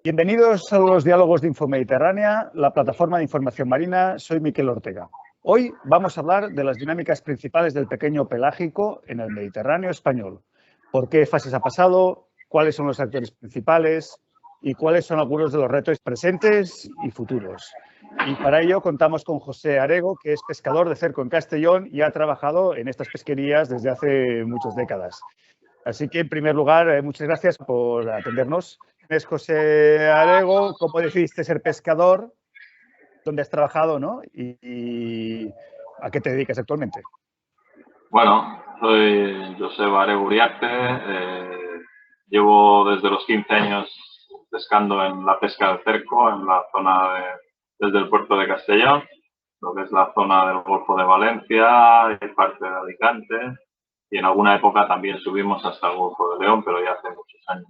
Bienvenidos a los diálogos de Infomediterránea, la plataforma de información marina. Soy Miquel Ortega. Hoy vamos a hablar de las dinámicas principales del pequeño pelágico en el Mediterráneo español. ¿Por qué fases ha pasado? ¿Cuáles son los actores principales? ¿Y cuáles son algunos de los retos presentes y futuros? Y para ello contamos con José Arego, que es pescador de cerco en Castellón y ha trabajado en estas pesquerías desde hace muchas décadas. Así que, en primer lugar, muchas gracias por atendernos. Es José Arego, ¿cómo decidiste ser pescador? ¿Dónde has trabajado, no? ¿Y a qué te dedicas actualmente? Bueno, soy José Arego Uriarte. Llevo desde los 15 años pescando en la pesca del cerco, en la zona desde el puerto de Castellón, lo que es la zona del Golfo de Valencia y parte de Alicante. Y en alguna época también subimos hasta el Golfo de León, pero ya hace muchos años.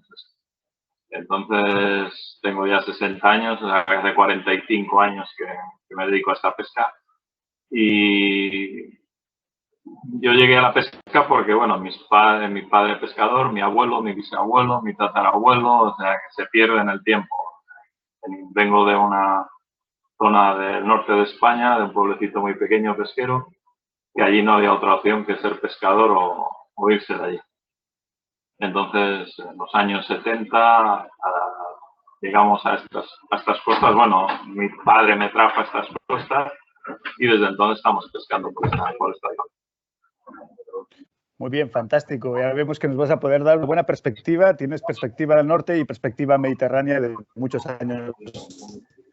Entonces, tengo ya 60 años, o sea, hace 45 años que me dedico a esta pesca. Y yo llegué a la pesca porque, bueno, mi padre pescador, mi abuelo, mi bisabuelo, mi tatarabuelo, o sea, que se pierde en el tiempo. Vengo de una zona del norte de España, de un pueblecito muy pequeño pesquero, y allí no había otra opción que ser pescador o irse de allí. Entonces, en los años 70, llegamos a estas costas. Bueno, mi padre me trajo a estas costas y desde entonces estamos pescando por esta zona. Muy bien, fantástico. Ya vemos que nos vas a poder dar una buena perspectiva. Tienes perspectiva del norte y perspectiva mediterránea de muchos años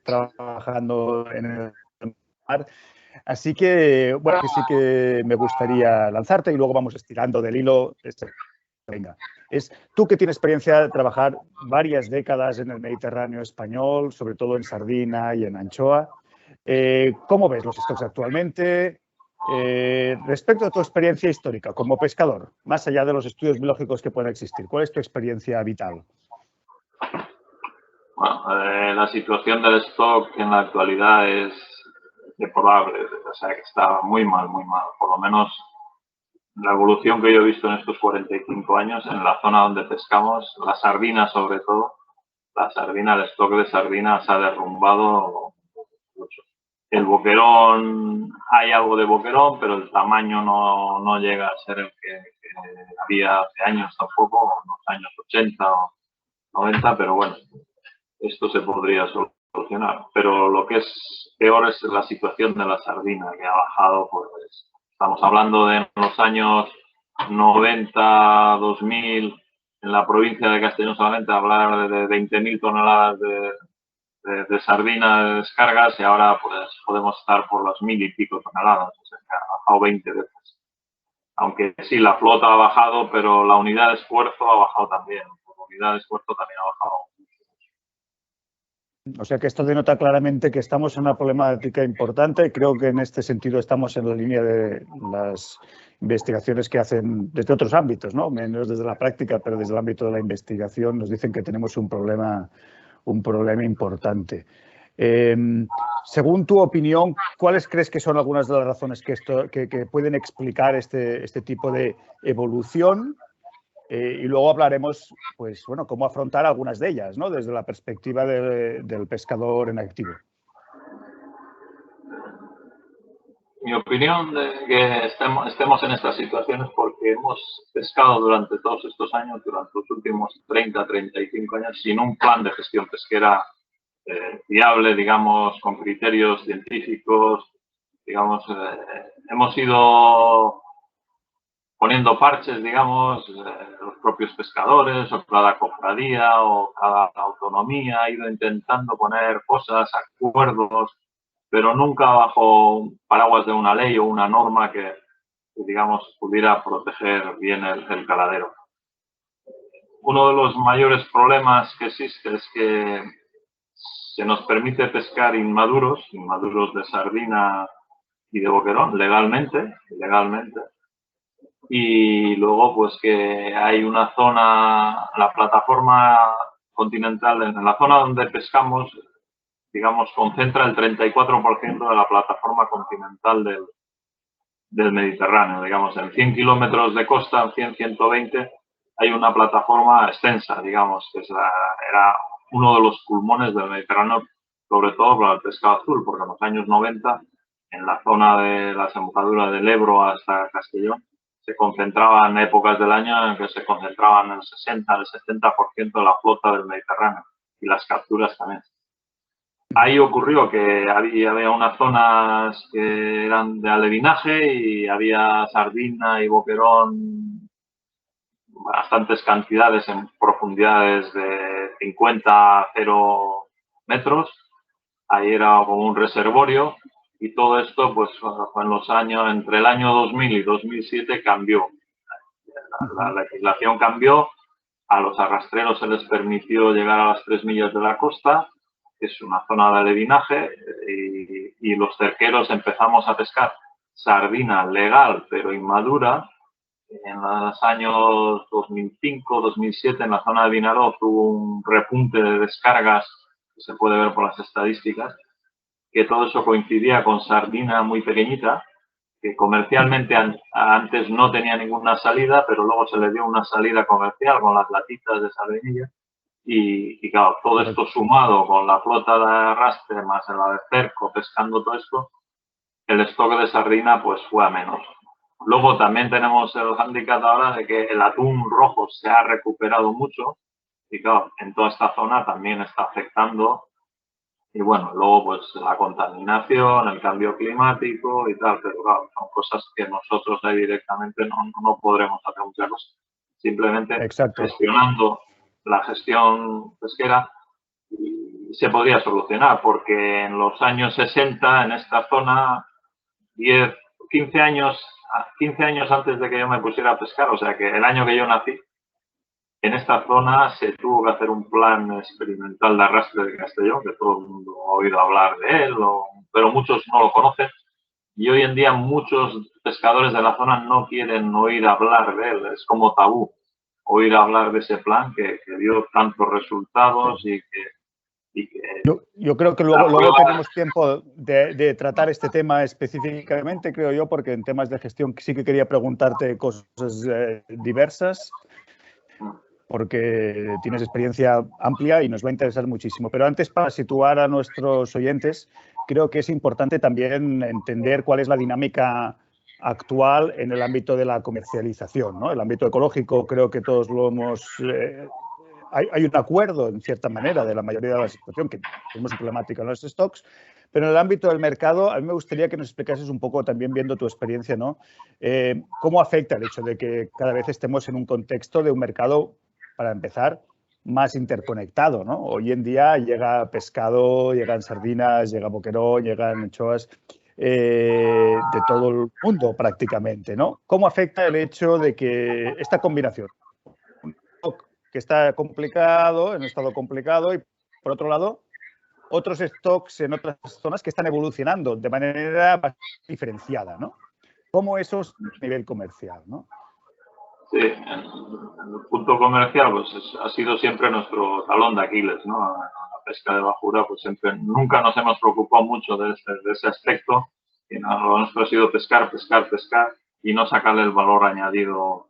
trabajando en el mar. Así que, bueno, sí que me gustaría lanzarte y luego vamos estirando del hilo. Venga, tú que tienes experiencia de trabajar varias décadas en el Mediterráneo español, sobre todo en sardina y en anchoa. ¿Cómo ves los stocks actualmente? Respecto a tu experiencia histórica como pescador, más allá de los estudios biológicos que puedan existir, ¿cuál es tu experiencia vital? Bueno, la situación del stock en la actualidad es deplorable, o sea que está muy mal, muy mal. Por lo menos la evolución que yo he visto en estos 45 años en la zona donde pescamos, la sardina sobre todo, el stock de sardinas se ha derrumbado mucho. El boquerón, hay algo de boquerón, pero el tamaño no llega a ser el que había hace años tampoco, en los años 80 o 90, pero bueno, esto se podría solucionar. Pero lo que es peor es la situación de la sardina, que ha bajado, pues estamos hablando de los años 90, 2000, en la provincia de Castellón solamente hablar de 20.000 toneladas de sardina de descargas y ahora pues podemos estar por las 1.000 y pico toneladas, o sea que ha bajado 20 veces. Aunque sí, la flota ha bajado, pero la unidad de esfuerzo ha bajado también. La unidad de esfuerzo también ha bajado. O sea que esto denota claramente que estamos en una problemática importante. Creo que en este sentido estamos en la línea de las investigaciones que hacen desde otros ámbitos, ¿no? Menos desde la práctica, pero desde el ámbito de la investigación nos dicen que tenemos un problema importante. Según tu opinión, ¿cuáles crees que son algunas de las razones que pueden explicar este tipo de evolución? Y luego hablaremos, pues, bueno, cómo afrontar algunas de ellas, ¿no? Desde la perspectiva del pescador en activo. Mi opinión de que estemos en estas situaciones porque hemos pescado durante todos estos años, durante los últimos 30, 35 años, sin un plan de gestión pesquera fiable, digamos, con criterios científicos, digamos, hemos ido poniendo parches, digamos, los propios pescadores o cada cofradía o cada autonomía ha ido intentando poner cosas, acuerdos, pero nunca bajo paraguas de una ley o una norma que digamos, pudiera proteger bien el caladero. Uno de los mayores problemas que existe es que se nos permite pescar inmaduros de sardina y de boquerón, legalmente, y luego pues que hay una zona, la plataforma continental, en la zona donde pescamos, digamos, concentra el 34% de la plataforma continental del Mediterráneo. Digamos, en 100 kilómetros de costa, en 100, 120, hay una plataforma extensa, digamos, que era uno de los pulmones del Mediterráneo, sobre todo para el pescado azul, porque en los años 90, en la zona de la desembocadura del Ebro hasta Castellón, se concentraban épocas del año en que se concentraban el 60, el 70% de la flota del Mediterráneo y las capturas también. Ahí ocurrió que había unas zonas que eran de alevinaje y había sardina y boquerón, bastantes cantidades en profundidades de 50 a 0 metros. Ahí era como un reservorio y todo esto, pues en los años, entre el año 2000 y 2007 cambió. La legislación cambió, a los arrastreros se les permitió llegar a las 3 millas de la costa, que es una zona de alevinaje, y los cerqueros empezamos a pescar sardina legal pero inmadura. En los años 2005-2007 en la zona de Vinaròs hubo un repunte de descargas, que se puede ver por las estadísticas, que todo eso coincidía con sardina muy pequeñita, que comercialmente antes no tenía ninguna salida, pero luego se le dio una salida comercial con las latitas de sardinilla. Y claro, todo esto sumado con la flota de arrastre más la de cerco, pescando todo esto, el stock de sardina pues fue a menos. Luego también tenemos el hándicap ahora de que el atún rojo se ha recuperado mucho y claro, en toda esta zona también está afectando. Y bueno, luego pues la contaminación, el cambio climático y tal, pero claro, son cosas que nosotros ahí directamente no podremos hacer muchas cosas. Simplemente gestionando la gestión pesquera y se podría solucionar, porque en los años 60 en esta zona, 15 años antes de que yo me pusiera a pescar, o sea que el año que yo nací, en esta zona se tuvo que hacer un plan experimental de arrastre de Castellón, que todo el mundo ha oído hablar de él, pero muchos no lo conocen. Y hoy en día muchos pescadores de la zona no quieren oír hablar de él. Es como tabú oír hablar de ese plan que dio tantos resultados y que yo creo que luego tenemos tiempo de tratar este tema específicamente, creo yo, porque en temas de gestión sí que quería preguntarte cosas diversas, porque tienes experiencia amplia y nos va a interesar muchísimo. Pero antes, para situar a nuestros oyentes, creo que es importante también entender cuál es la dinámica actual en el ámbito de la comercialización, ¿no? El ámbito ecológico, creo que todos lo hemos... hay un acuerdo, en cierta manera, de la mayoría de la situación, que tenemos un problemática en los stocks, pero en el ámbito del mercado, a mí me gustaría que nos explicases un poco, también viendo tu experiencia, ¿no? ¿Cómo afecta el hecho de que cada vez estemos en un contexto de un mercado, para empezar, más interconectado, ¿no? Hoy en día llega pescado, llegan sardinas, llega boquerón, llegan anchoas de todo el mundo prácticamente, ¿no? ¿Cómo afecta el hecho de que esta combinación, que está complicado, en un estado complicado, y por otro lado, otros stocks en otras zonas que están evolucionando de manera más diferenciada, ¿no? ¿Cómo eso es a nivel comercial, ¿no? Sí, en el punto comercial pues ha sido siempre nuestro talón de Aquiles, ¿no? La pesca de bajura, pues siempre, nunca nos hemos preocupado mucho de ese aspecto, y lo nuestro ha sido pescar y no sacarle el valor añadido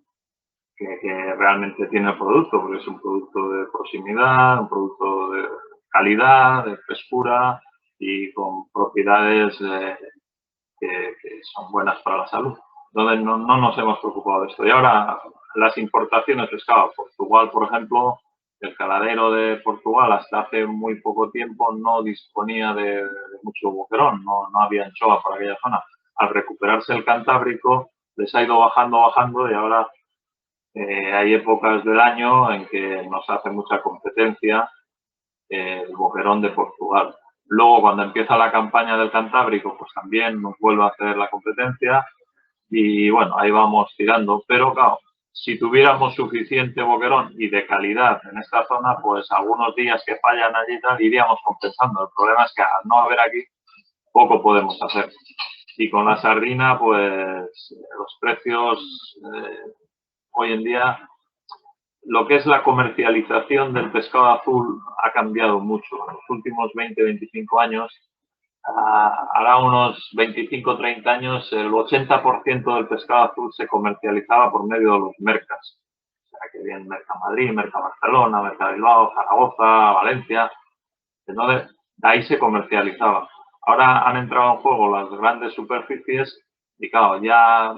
que realmente tiene el producto, porque es un producto de proximidad, un producto de calidad, de frescura y con propiedades que son buenas para la salud. Entonces no nos hemos preocupado de esto. Y ahora las importaciones de pescado. Portugal, por ejemplo, el caladero de Portugal hasta hace muy poco tiempo no disponía de mucho boquerón, no había anchoa por aquella zona. Al recuperarse el Cantábrico les ha ido bajando y ahora hay épocas del año en que nos hace mucha competencia el boquerón de Portugal. Luego, cuando empieza la campaña del Cantábrico, pues también nos vuelve a hacer la competencia y bueno, ahí vamos tirando. Pero claro, si tuviéramos suficiente boquerón y de calidad en esta zona, pues algunos días que fallan allí y tal, iríamos compensando. El problema es que al no haber aquí, poco podemos hacer. Y con la sardina, pues los precios hoy en día, lo que es la comercialización del pescado azul ha cambiado mucho. En los últimos 20-25 años, hará unos 25-30 años, el 80% del pescado azul se comercializaba por medio de los mercas. sea, que viene Mercamadrid, Mercabarcelona, Mercabilbao, Zaragoza, Valencia. Entonces, de ahí se comercializaba. Ahora han entrado en juego las grandes superficies y, claro, ya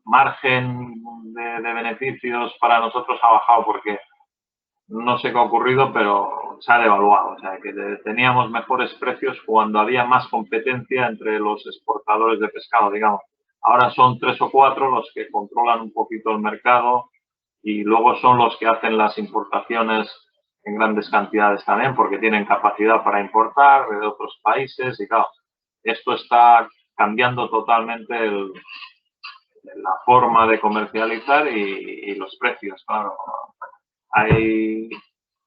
margen de beneficios para nosotros ha bajado porque no sé qué ha ocurrido, pero se ha devaluado. O sea, que teníamos mejores precios cuando había más competencia entre los exportadores de pescado, digamos. Ahora son 3 o 4 los que controlan un poquito el mercado y luego son los que hacen las importaciones en grandes cantidades también porque tienen capacidad para importar de otros países y, claro, esto está cambiando totalmente la forma de comercializar y los precios, claro.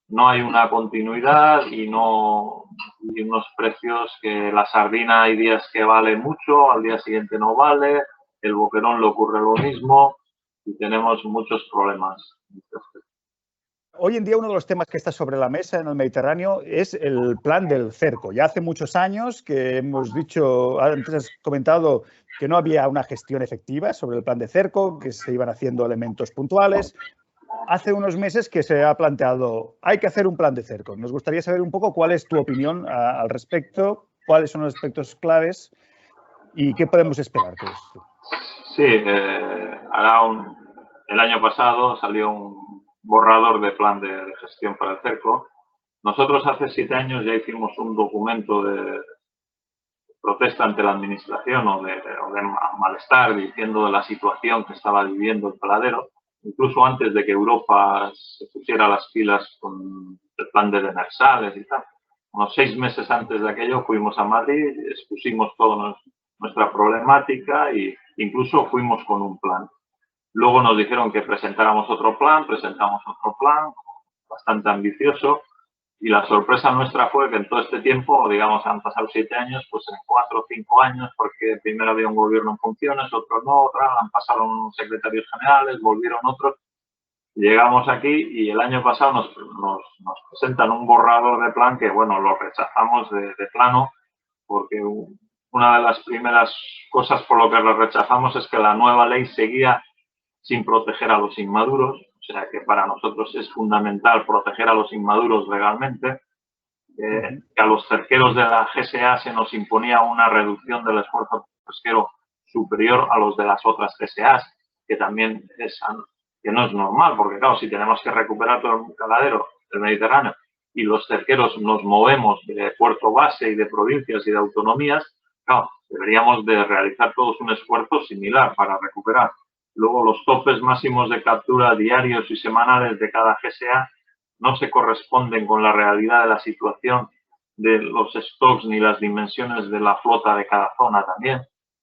No hay una continuidad y unos precios que la sardina hay días que vale mucho, al día siguiente no vale, el boquerón le ocurre lo mismo y tenemos muchos problemas. Hoy en día uno de los temas que está sobre la mesa en el Mediterráneo es el plan del cerco. Ya hace muchos años que hemos dicho, antes has comentado que no había una gestión efectiva sobre el plan de cerco, que se iban haciendo elementos puntuales. Hace unos meses que se ha planteado, hay que hacer un plan de cerco. Nos gustaría saber un poco cuál es tu opinión al respecto, cuáles son los aspectos claves y qué podemos esperar de esto. Sí, el año pasado salió un borrador de plan de gestión para el cerco. Nosotros hace 7 años ya hicimos un documento de protesta ante la administración o de malestar diciendo de la situación que estaba viviendo el caladero, incluso antes de que Europa se pusiera las pilas con el plan de demersales y tal. Unos 6 meses antes de aquello fuimos a Madrid, expusimos toda nuestra problemática e incluso fuimos con un plan. Luego nos dijeron que presentáramos otro plan, presentamos otro plan bastante ambicioso y la sorpresa nuestra fue que en todo este tiempo, digamos, han pasado 7 años, pues en 4 o 5 años, porque primero había un gobierno en funciones, otro no, han pasado unos secretarios generales, volvieron otros. Llegamos aquí y el año pasado nos presentan un borrador de plan que, bueno, lo rechazamos de plano porque una de las primeras cosas por lo que lo rechazamos es que la nueva ley seguía sin proteger a los inmaduros, o sea que para nosotros es fundamental proteger a los inmaduros legalmente, que a los cerqueros de la GSA se nos imponía una reducción del esfuerzo pesquero superior a los de las otras GSAs, que también que no es normal, porque claro, si tenemos que recuperar todo el caladero del Mediterráneo y los cerqueros nos movemos de puerto base y de provincias y de autonomías, claro, deberíamos de realizar todos un esfuerzo similar para recuperar. Luego, los topes máximos de captura diarios y semanales de cada GSA no se corresponden con la realidad de la situación de los stocks ni las dimensiones de la flota de cada zona también.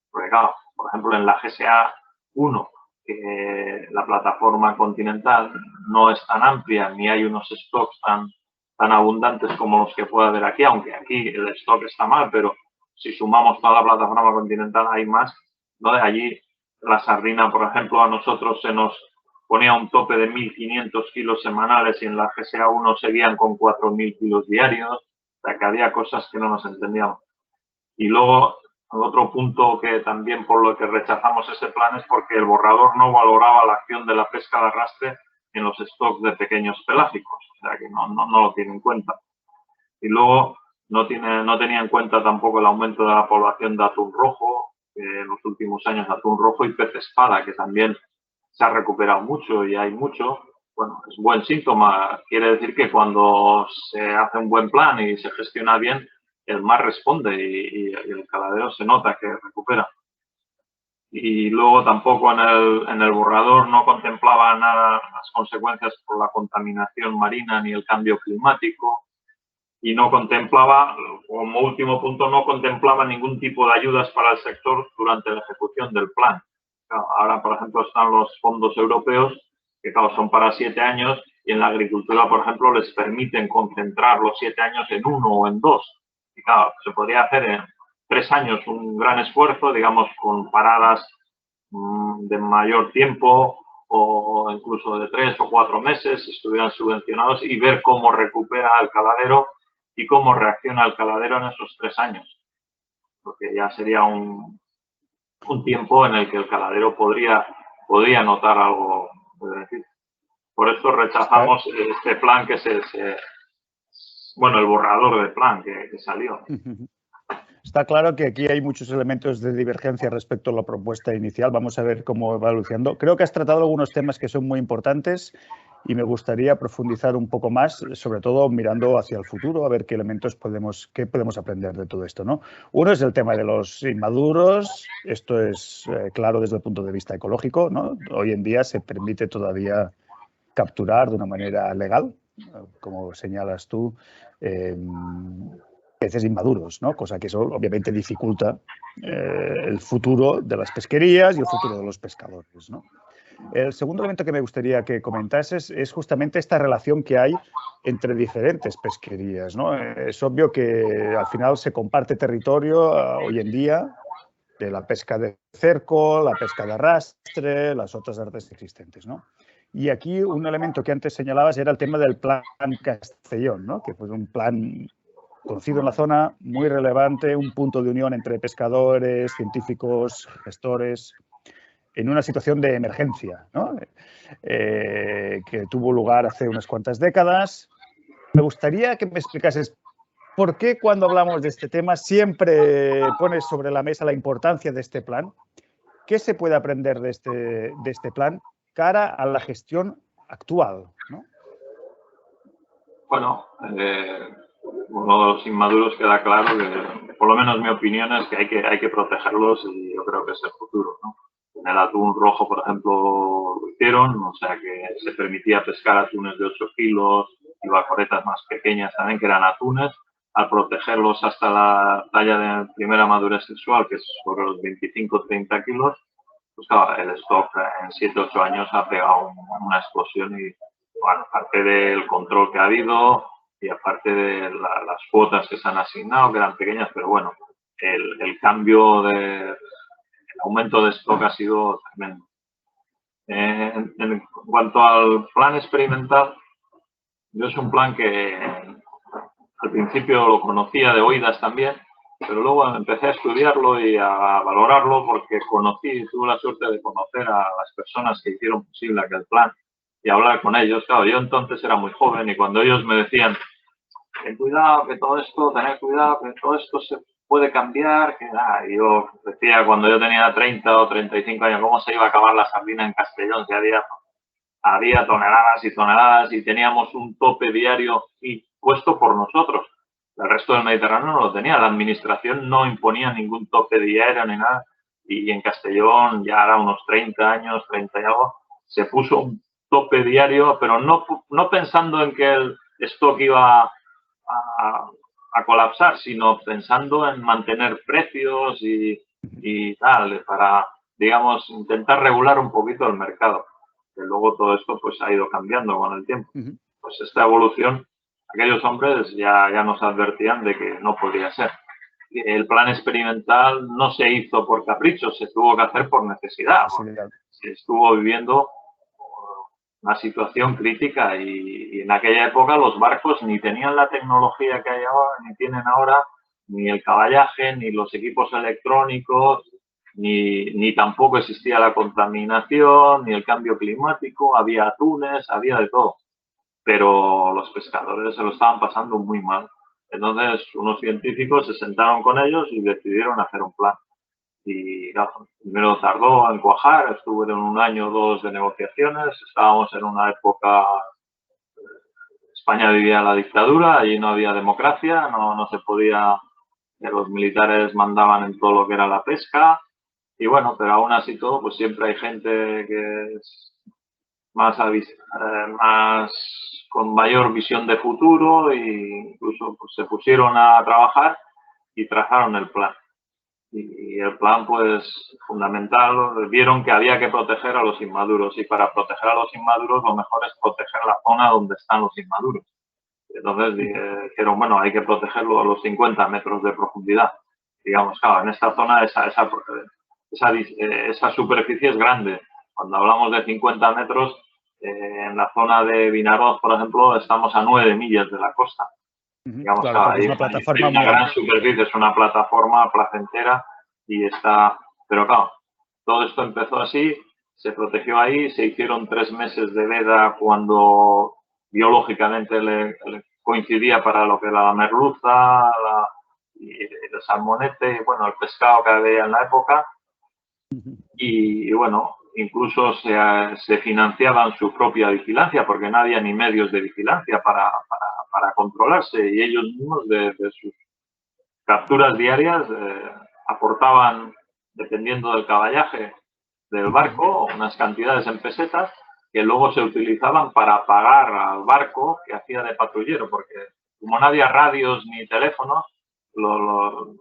Porque, claro, por ejemplo, en la GSA 1, que la plataforma continental no es tan amplia ni hay unos stocks tan abundantes como los que puede haber aquí, aunque aquí el stock está mal, pero si sumamos toda la plataforma continental hay más, ¿no? Allí la sardina, por ejemplo, a nosotros se nos ponía un tope de 1.500 kilos semanales y en la GSA 1 seguían con 4.000 kilos diarios, o sea que había cosas que no nos entendíamos. Y luego, otro punto que también por lo que rechazamos ese plan es porque el borrador no valoraba la acción de la pesca de arrastre en los stocks de pequeños pelágicos, o sea que no lo tiene en cuenta. Y luego no tenía en cuenta tampoco el aumento de la población de atún rojo, en los últimos años atún rojo y pez espada, que también se ha recuperado mucho y hay mucho. Bueno, es buen síntoma. Quiere decir que cuando se hace un buen plan y se gestiona bien, el mar responde y el caladero se nota que recupera. Y luego tampoco en el borrador no contemplaba nada las consecuencias por la contaminación marina ni el cambio climático. Y no contemplaba, como último punto, no contemplaba ningún tipo de ayudas para el sector durante la ejecución del plan. Claro, ahora, por ejemplo, están los fondos europeos, que claro, son para 7 años, y en la agricultura, por ejemplo, les permiten concentrar los 7 años en 1 o en 2. Y claro, se podría hacer en 3 años un gran esfuerzo, digamos, con paradas de mayor tiempo o incluso de 3 o 4 meses, estuvieran subvencionados y ver cómo recupera el caladero y cómo reacciona el caladero en esos 3 años. Porque ya sería un tiempo en el que el caladero podría notar algo puede decir. Por esto rechazamos este plan que bueno, el borrador del plan que salió. Está claro que aquí hay muchos elementos de divergencia respecto a la propuesta inicial. Vamos a ver cómo va evolucionando. Creo que has tratado algunos temas que son muy importantes y me gustaría profundizar un poco más, sobre todo mirando hacia el futuro, a ver qué elementos podemos aprender de todo esto, ¿no? Uno es el tema de los inmaduros. Esto es claro desde el punto de vista ecológico, ¿no? Hoy en día se permite todavía capturar de una manera legal, como señalas tú, peces inmaduros, ¿no? Cosa que eso obviamente dificulta el futuro de las pesquerías y el futuro de los pescadores, ¿no? El segundo elemento que me gustaría que comentases es justamente esta relación que hay entre diferentes pesquerías, ¿no? Es obvio que al final se comparte territorio hoy en día de la pesca de cerco, la pesca de arrastre, las otras artes existentes, ¿no? Y aquí un elemento que antes señalabas era el tema del Plan Castellón, ¿no? Que fue un plan conocido en la zona, muy relevante, un punto de unión entre pescadores, científicos, gestores, en una situación de emergencia, ¿no? Que tuvo lugar hace unas cuantas décadas. Me gustaría que me explicases por qué cuando hablamos de este tema siempre pones sobre la mesa la importancia de este plan. ¿Qué se puede aprender de este plan cara a la gestión actual, ¿no? Bueno, uno de los inmaduros queda claro que, por lo menos mi opinión es que hay que protegerlos y yo creo que es el futuro, ¿no? En el atún rojo, por ejemplo, lo hicieron, o sea que se permitía pescar atunes de 8 kilos y bacoretas más pequeñas también, que eran atunes, al protegerlos hasta la talla de primera madurez sexual, que es sobre los 25-30 kilos, pues claro, el stock en 7-8 años ha pegado una explosión y, bueno, aparte del control que ha habido y aparte de las cuotas que se han asignado, que eran pequeñas, pero bueno, el cambio el aumento de stock ha sido tremendo. En cuanto al plan experimental, yo es un plan que al principio lo conocía de oídas también, pero luego empecé a estudiarlo y a valorarlo porque tuve la suerte de conocer a las personas que hicieron posible aquel plan y hablar con ellos. Claro, yo entonces era muy joven y cuando ellos me decían, tened cuidado, que todo esto se puede cambiar, y yo decía cuando yo tenía 30 o 35 años, ¿cómo se iba a acabar la sardina en Castellón? Que había toneladas y toneladas y teníamos un tope diario puesto por nosotros. El resto del Mediterráneo no lo tenía. La administración no imponía ningún tope diario ni nada. Y en Castellón, ya era unos 30 años, 30 y algo, se puso un tope diario, pero no pensando en que el stock iba a colapsar, sino pensando en mantener precios y tal, para, digamos, intentar regular un poquito el mercado. Que luego todo esto pues ha ido cambiando con el tiempo. Pues esta evolución, aquellos hombres ya nos advertían de que no podía ser. El plan experimental no se hizo por capricho, se tuvo que hacer por necesidad. Se estuvo viviendo una situación crítica y en aquella época los barcos ni tenían la tecnología que hay ahora, ni tienen ahora, ni el caballaje, ni los equipos electrónicos, ni tampoco existía la contaminación, ni el cambio climático, había atunes, había de todo. Pero los pescadores se lo estaban pasando muy mal. Entonces, unos científicos se sentaron con ellos y decidieron hacer un plan. Y claro, primero tardó en cuajar, estuvieron 1 año o 2 de negociaciones, estábamos en una época, España vivía la dictadura, allí no había democracia, no se podía, los militares mandaban en todo lo que era la pesca, y bueno, pero aún así todo, pues siempre hay gente que es más con mayor visión de futuro e incluso pues, se pusieron a trabajar y trazaron el plan. Y el plan, pues, fundamental, vieron que había que proteger a los inmaduros y para proteger a los inmaduros lo mejor es proteger la zona donde están los inmaduros. Entonces dijeron, bueno, hay que protegerlo a los 50 metros de profundidad. Digamos, claro, en esta zona esa superficie es grande. Cuando hablamos de 50 metros, en la zona de Vinaroz, por ejemplo, estamos a 9 millas de la costa. Digamos, claro, hay una gran superficie, es una plataforma placentera y está... Pero claro, todo esto empezó así, se protegió ahí, se hicieron 3 meses de veda cuando biológicamente le coincidía para lo que era la merluza, el salmonete, bueno, el pescado que había en la época. Y bueno, incluso se financiaban su propia vigilancia porque no había ni medios de vigilancia para controlarse, y ellos mismos de sus capturas diarias aportaban, dependiendo del caballaje del barco, unas cantidades en pesetas que luego se utilizaban para pagar al barco que hacía de patrullero, porque como no había radios ni teléfonos, los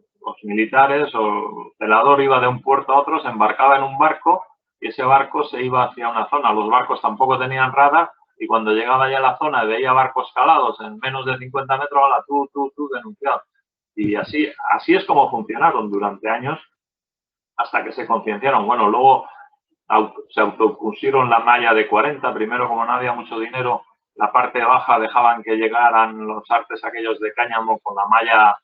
militares o el celador iba de un puerto a otro, se embarcaba en un barco y ese barco se iba hacia una zona. Los barcos tampoco tenían radar y cuando llegaba ya a la zona y veía barcos calados en menos de 50 metros, hola, tú, denunciado. Y así es como funcionaron durante años hasta que se concienciaron. Bueno, luego se autopusieron la malla de 40. Primero, como no había mucho dinero, la parte baja dejaban que llegaran los artes aquellos de cáñamo con la malla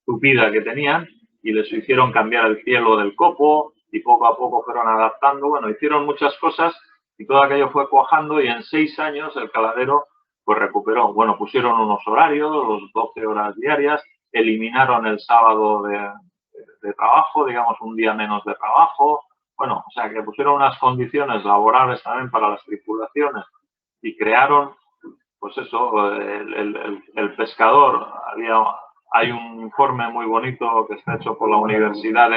tupida que tenían y les hicieron cambiar el cielo del copo y poco a poco fueron adaptando. Bueno, hicieron muchas cosas y todo aquello fue cuajando y en 6 años el caladero pues recuperó. Bueno, pusieron unos horarios, los 12 horas diarias, eliminaron el sábado de trabajo, digamos un día menos de trabajo. Bueno, o sea que pusieron unas condiciones laborales también para las tripulaciones y crearon, pues eso, el pescador. Hay un informe muy bonito que está hecho por la Universidad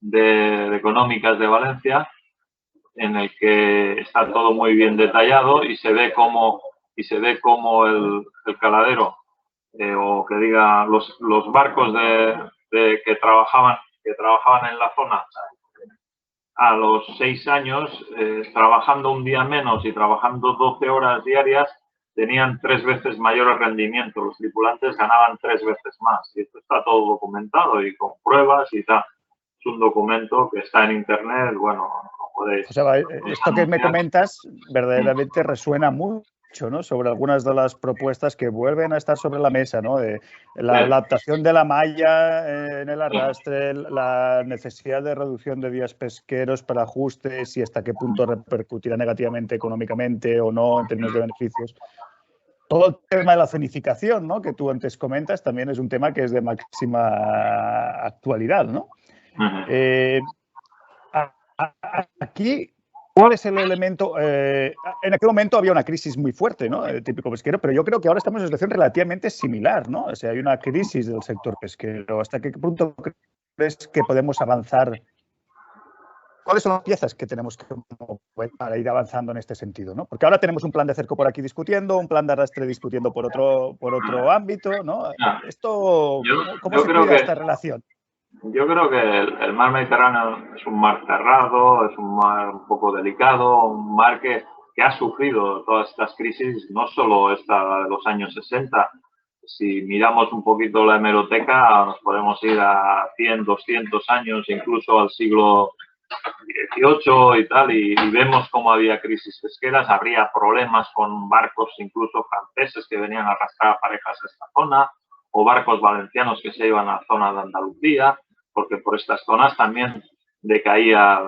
de Económicas de Valencia, en el que está todo muy bien detallado y se ve cómo el caladero o que diga los barcos que trabajaban en la zona a los 6 años, trabajando un día menos y trabajando 12 horas diarias, tenían 3 veces mayores rendimientos. Los tripulantes ganaban 3 veces más. Y esto está todo documentado y con pruebas y tal. Es un documento que está en internet, bueno, lo podéis... O sea, esto que me comentas verdaderamente resuena mucho, ¿no? Sobre algunas de las propuestas que vuelven a estar sobre la mesa, ¿no? De la adaptación de la malla en el arrastre, la necesidad de reducción de días pesqueros para ajustes y hasta qué punto repercutirá negativamente económicamente o no en términos de beneficios. Todo el tema de la zonificación, ¿no? Que tú antes comentas, también es un tema que es de máxima actualidad, ¿no? Aquí, ¿cuál es el elemento? En aquel momento había una crisis muy fuerte, ¿no? El típico pesquero, pero yo creo que ahora estamos en una situación relativamente similar, ¿no? O sea, hay una crisis del sector pesquero. ¿Hasta qué punto crees que podemos avanzar? ¿Cuáles son las piezas que tenemos que mover para ir avanzando en este sentido, ¿no? Porque ahora tenemos un plan de cerco por aquí discutiendo, un plan de arrastre discutiendo por otro ámbito, ¿no? Esto, ¿cómo se cuida esta relación? Yo creo que el mar Mediterráneo es un mar cerrado, es un mar un poco delicado, un mar que ha sufrido todas estas crisis, no solo esta de los años 60. Si miramos un poquito la hemeroteca, nos podemos ir a 100, 200 años, incluso al siglo XVIII y tal, y vemos cómo había crisis pesqueras, habría problemas con barcos incluso franceses que venían a arrastrar parejas a esta zona, o barcos valencianos que se iban a la zona de Andalucía, porque por estas zonas también decaían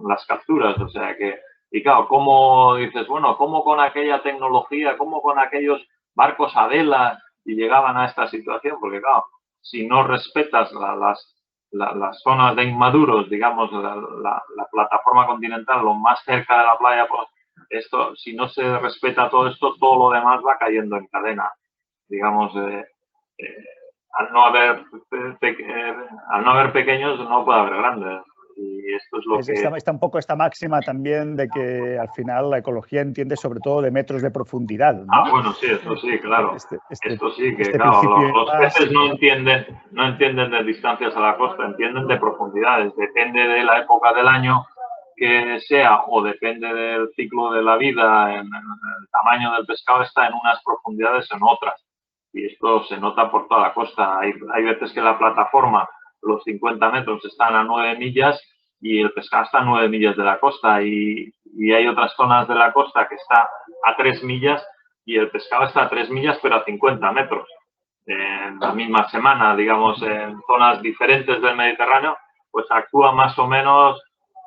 las capturas. O sea que, y claro, ¿cómo dices, bueno, cómo con aquella tecnología, cómo con aquellos barcos a vela y llegaban a esta situación? Porque claro, si no respetas las zonas de inmaduros, digamos, la plataforma continental, lo más cerca de la playa, pues esto, si no se respeta todo esto, todo lo demás va cayendo en cadena. Digamos, al no haber pequeños, no puede haber grandes. Y esto es lo que... Está un poco esta máxima también de que al final la ecología entiende sobre todo de metros de profundidad, ¿no? Ah, bueno, sí, esto sí, claro. Esto sí, que claro, los peces no entienden de distancias a la costa, entienden de profundidades. Depende de la época del año que sea o depende del ciclo de la vida, en el tamaño del pescado está en unas profundidades, en otras. Y esto se nota por toda la costa. Hay veces que la plataforma, los 50 metros, están a 9 millas y el pescado está a 9 millas de la costa. Y hay otras zonas de la costa que está a 3 millas y el pescado está a 3 millas pero a 50 metros. En la misma semana, digamos, en zonas diferentes del Mediterráneo, pues actúa más o menos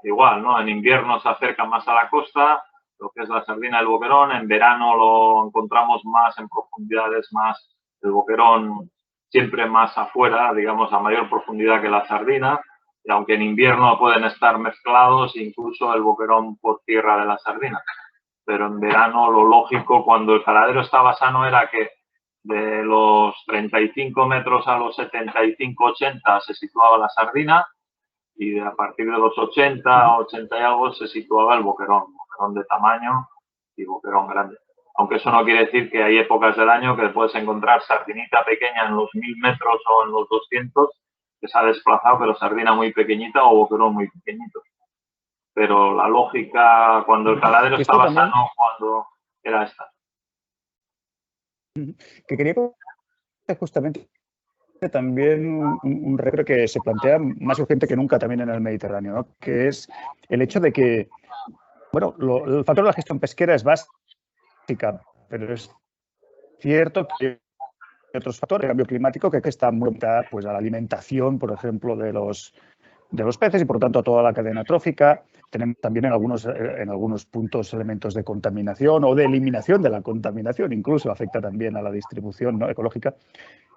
igual, ¿no? En invierno se acerca más a la costa, lo que es la sardina del boquerón. En verano lo encontramos más en profundidades, más el boquerón siempre más afuera, digamos, a mayor profundidad que la sardina. Y aunque en invierno pueden estar mezclados, incluso el boquerón por tierra de la sardina. Pero en verano lo lógico, cuando el caladero estaba sano, era que de los 35 metros a los 75-80 se situaba la sardina y a partir de los 80 y algo se situaba el boquerón de tamaño y boquerón grande. Aunque eso no quiere decir que hay épocas del año que puedes encontrar sardinita pequeña en los 1000 metros o en los 200 que se ha desplazado, pero sardina muy pequeñita o boquerón muy pequeñito. Pero la lógica, cuando el caladero estaba sano, cuando era esta. Que quería justamente también un reto que se plantea más urgente que nunca también en el Mediterráneo, ¿no? Que es el hecho de que, bueno, el factor de la gestión pesquera es básica, pero es cierto que hay otros factores, el cambio climático, que está muy ligado pues, a la alimentación, por ejemplo, de los peces y, por lo tanto, a toda la cadena trófica. Tenemos también en algunos puntos elementos de contaminación o de eliminación de la contaminación, incluso afecta también a la distribución, ¿no?, ecológica.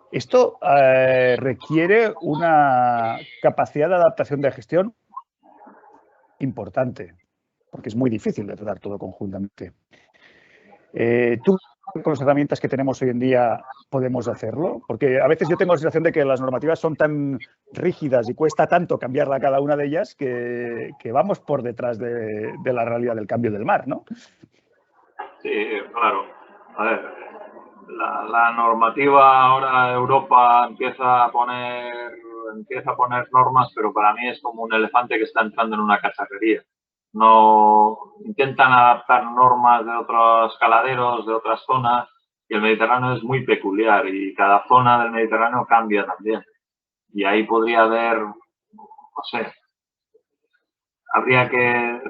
Esto requiere una capacidad de adaptación de gestión importante, porque es muy difícil de tratar todo conjuntamente. ¿Tú, con las herramientas que tenemos hoy en día, podemos hacerlo? Porque a veces yo tengo la sensación de que las normativas son tan rígidas y cuesta tanto cambiarla cada una de ellas que vamos por detrás de la realidad del cambio del mar, ¿no? Sí, claro. A ver, la normativa ahora Europa empieza a poner normas, pero para mí es como un elefante que está entrando en una cacharrería. No intentan adaptar normas de otros caladeros, de otras zonas, y el Mediterráneo es muy peculiar y cada zona del Mediterráneo cambia también. Y ahí podría haber, no sé, habría que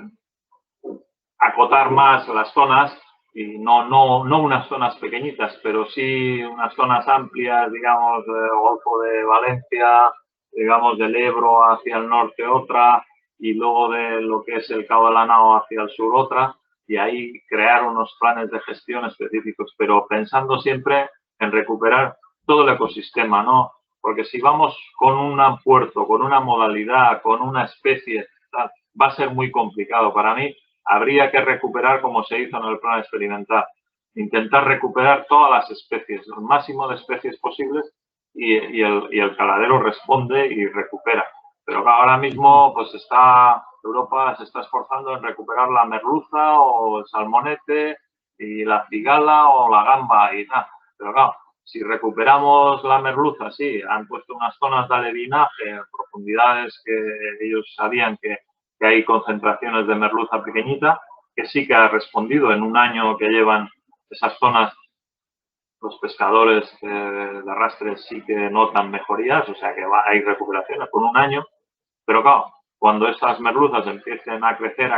acotar más las zonas y no unas zonas pequeñitas, pero sí unas zonas amplias, digamos, del Golfo de Valencia, digamos, del Ebro hacia el norte otra, y luego de lo que es el Cabo de la Nao hacia el sur otra, y ahí crear unos planes de gestión específicos, pero pensando siempre en recuperar todo el ecosistema, ¿no? Porque si vamos con un puerto, con una modalidad, con una especie, tal, va a ser muy complicado. Para mí, habría que recuperar como se hizo en el plan experimental, intentar recuperar todas las especies, el máximo de especies posibles y el caladero responde y recupera. Pero ahora mismo pues Europa se está esforzando en recuperar la merluza o el salmonete y la cigala o la gamba y tal. Pero claro, si recuperamos la merluza, sí, han puesto unas zonas de alevinaje en profundidades que ellos sabían que hay concentraciones de merluza pequeñita, que sí que ha respondido en un año que llevan esas zonas. Los pescadores de arrastres sí que notan mejorías, o sea que hay recuperaciones con un año, pero claro, cuando estas merluzas empiecen a crecer,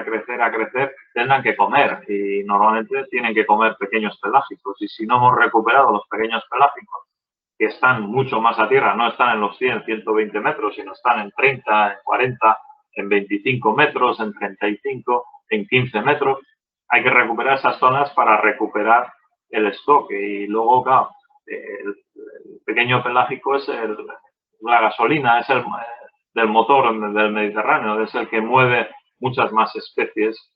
tendrán que comer y normalmente tienen que comer pequeños pelágicos y si no hemos recuperado los pequeños pelágicos que están mucho más a tierra, no están en los 100, 120 metros, sino están en 30, en 40, en 25 metros, en 35, en 15 metros. Hay que recuperar esas zonas para recuperar el stock. Y luego, claro, el pequeño pelágico es la gasolina, es el del motor del Mediterráneo, es el que mueve muchas más especies.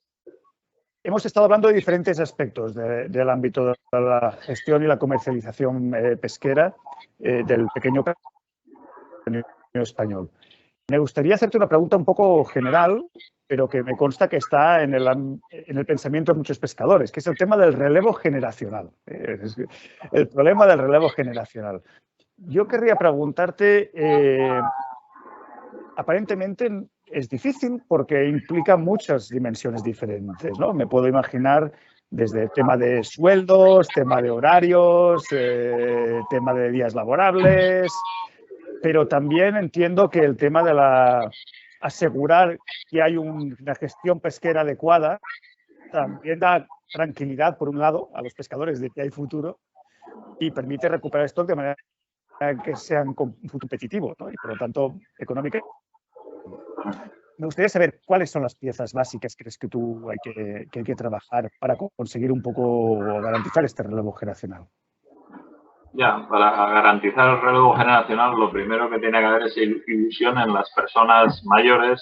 Hemos estado hablando de diferentes aspectos del ámbito de la gestión y la comercialización pesquera del pequeño español. Me gustaría hacerte una pregunta un poco general, pero que me consta que está en el pensamiento de muchos pescadores, que es el tema del relevo generacional. El problema del relevo generacional. Yo querría preguntarte, aparentemente es difícil porque implica muchas dimensiones diferentes, ¿no? Me puedo imaginar desde el tema de sueldos, tema de horarios, tema de días laborables, pero también entiendo que el tema de asegurar que hay una gestión pesquera adecuada también da tranquilidad, por un lado, a los pescadores de que hay futuro y permite recuperar stock de manera que sean competitivos, ¿no? Y por lo tanto económica. Me gustaría saber cuáles son las piezas básicas que crees que hay que trabajar para conseguir un poco garantizar este relevo generacional. Ya, para garantizar el relevo generacional, lo primero que tiene que haber es ilusión en las personas mayores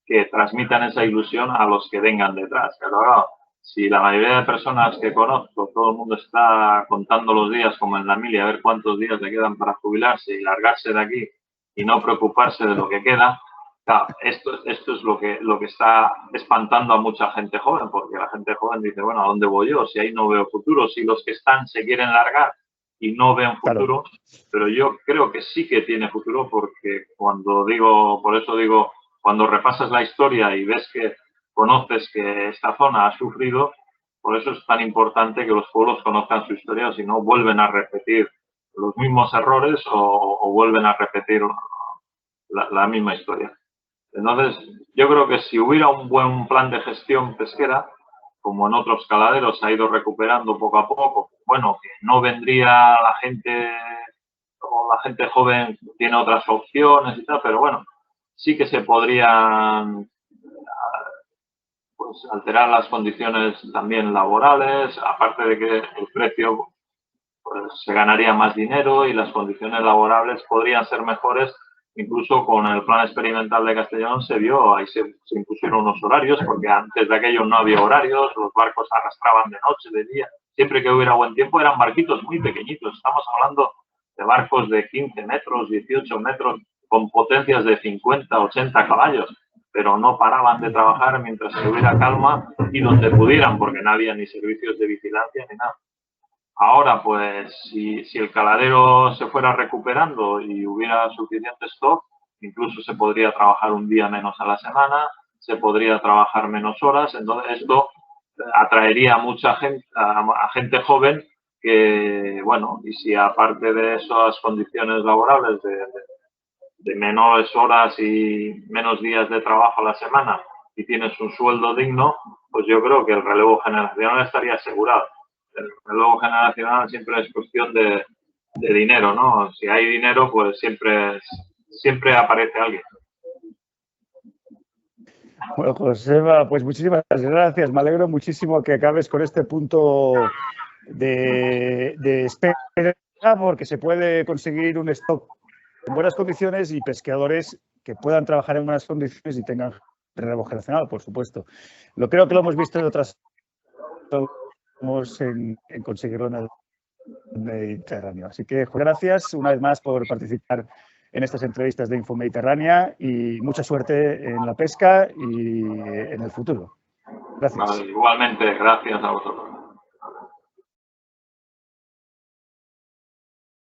que transmitan esa ilusión a los que vengan detrás. Pero claro, si la mayoría de personas que conozco, todo el mundo está contando los días como en la mili, a ver cuántos días le quedan para jubilarse y largarse de aquí y no preocuparse de lo que queda, claro, esto es lo que está espantando a mucha gente joven, porque la gente joven dice, bueno, ¿a dónde voy yo? Si ahí no veo futuro, si los que están se quieren largar y no ven futuro, claro. Pero yo creo que sí que tiene futuro, porque por eso digo, cuando repasas la historia y ves que conoces que esta zona ha sufrido, por eso es tan importante que los pueblos conozcan su historia, o si no vuelven a repetir los mismos errores o vuelven a repetir la misma historia. Entonces, yo creo que si hubiera un buen plan de gestión pesquera, como en otros caladeros se ha ido recuperando poco a poco, bueno, que no vendría la gente, o la gente joven tiene otras opciones y tal, pero bueno, sí que se podrían pues, alterar las condiciones también laborales, aparte de que el precio pues, se ganaría más dinero y las condiciones laborables podrían ser mejores. Incluso con el plan experimental de Castellón se vio, ahí se impusieron unos horarios, porque antes de aquello no había horarios, los barcos arrastraban de noche, de día. Siempre que hubiera buen tiempo eran barquitos muy pequeñitos. Estamos hablando de barcos de 15 metros, 18 metros, con potencias de 50, 80 caballos, pero no paraban de trabajar mientras que hubiera calma y donde pudieran, porque no había ni servicios de vigilancia ni nada. Ahora, pues, si el caladero se fuera recuperando y hubiera suficiente stock, incluso se podría trabajar un día menos a la semana, se podría trabajar menos horas. Entonces, esto atraería a mucha gente, a gente joven que, bueno, y si aparte de esas condiciones laborables de menores horas y menos días de trabajo a la semana y tienes un sueldo digno, pues yo creo que el relevo generacional estaría asegurado. El relevo generacional siempre es cuestión de dinero, ¿no? Si hay dinero, pues siempre aparece alguien. Bueno, Joseba, pues muchísimas gracias. Me alegro muchísimo que acabes con este punto de espera, porque se puede conseguir un stock en buenas condiciones y pescadores que puedan trabajar en buenas condiciones y tengan relevo generacional, por supuesto. Creo que lo hemos visto en otras en conseguirlo en el Mediterráneo. Así que gracias una vez más por participar en estas entrevistas de Info Mediterránea y mucha suerte en la pesca y en el futuro. Gracias. Vale, igualmente, gracias a vosotros.